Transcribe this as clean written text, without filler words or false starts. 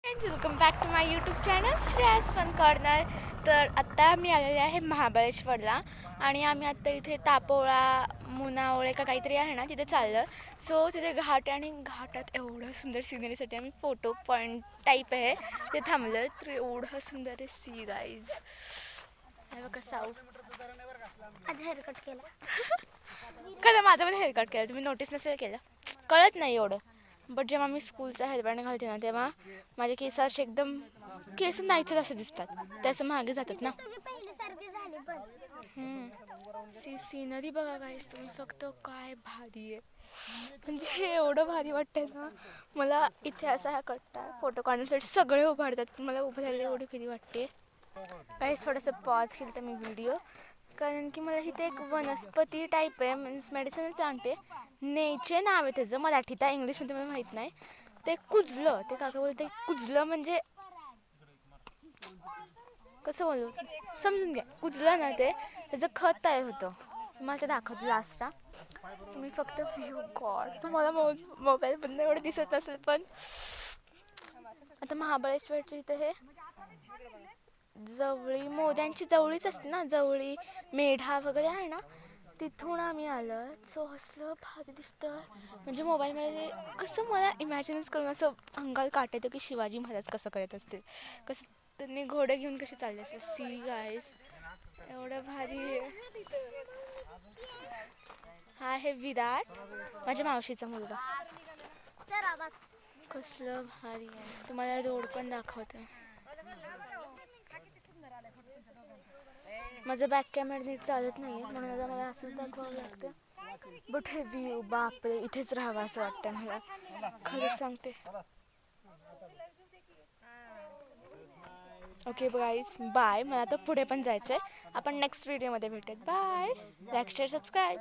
Welcome back to my YouTube channel Shreyas fun corner. तर आत्ता मी आलेले आहे महाबळेश्वरला आणि आम्ही आत्ता इथे तापोळा मुनावळे का काहीतरी आहे ना तिथे चाललं. सो तिथे घाट आणि घाटात एवढं सुंदर सिनरीसाठी आम्ही फोटो पॉईंट टाईप आहे ते थांबलो. तर एवढं सुंदर आहे सी गाईज. हे बघा साऊ आज हेअरकट केला. कधी माझं पण हेअरकट केलं, तुम्ही नोटीस नसेल केलं, कळत नाही एवढं. बट जेव्हा मी स्कूलचा हेअरबँड घालते ना तेव्हा माझे केस असे एकदम केस नाहीच असे दिसतात, ते असं मागे जातात ना. सीनरी बघा गाईस तुम्ही फक्त, काय भारी आहे. म्हणजे एवढं भारी वाटतंय ना मला. इथे असा हा कट्टा फोटो काढण्यासाठी सगळे उभारतात, पण मला उभं राहायला एवढी भीती वाटते. काहीच थोडंसं पॉज केलं तर मी व्हिडिओ, कारण की मला इथे एक वनस्पती टाईप आहे, मीन्स मेडिसिनल प्लांट आहे. नेचे नाव आहे त्याचं मराठीत आहे, इंग्लिशमध्ये मला माहीत नाही. ते कुजलं, ते काका बोलते कुजलं म्हणजे कसं बोलू समजून घ्या. कुजलं ना ते त्याचं खत तयार होतं. तुम्हाला ते दाखवतो लास्टला. तुम्ही फक्त व्ह्यू गॉड, तुम्हाला मोबाईलमधून एवढं दिसत नसेल, पण आता महाबळेश्वरच्या इथं हे जवळी मोद्यांची जवळीच असते ना, जवळी मेढा वगैरे आहे ना, तिथून आम्ही आलं. सो असलं भारी दिसतं, म्हणजे मोबाईलमध्ये कसं मला इमॅजिनच करून असं अंगाला काट येतं की शिवाजी महाराज कसं करत असतील, कसं त्यांनी घोडे घेऊन कसे चालले असते. सी गाईस एवढं भारी आहे. हा आहे विराट, माझ्या मावशीचा मुलगा. कसलं भारी आहे, तुम्हाला रोड पण दाखवते. माझं बॅक कॅमेरा नीट चालत नाही आहे, म्हणून आता मला असंच दाखवावं लागतं. बट हे व्ह्यू बापरे, इथेच राहावं असं वाटतं मला, खरंच सांगते. ओके गाईज बाय, मला आता पुढे पण जायचं आहे. आपण नेक्स्ट व्हिडिओमध्ये भेटूयात. Bye, like share subscribe.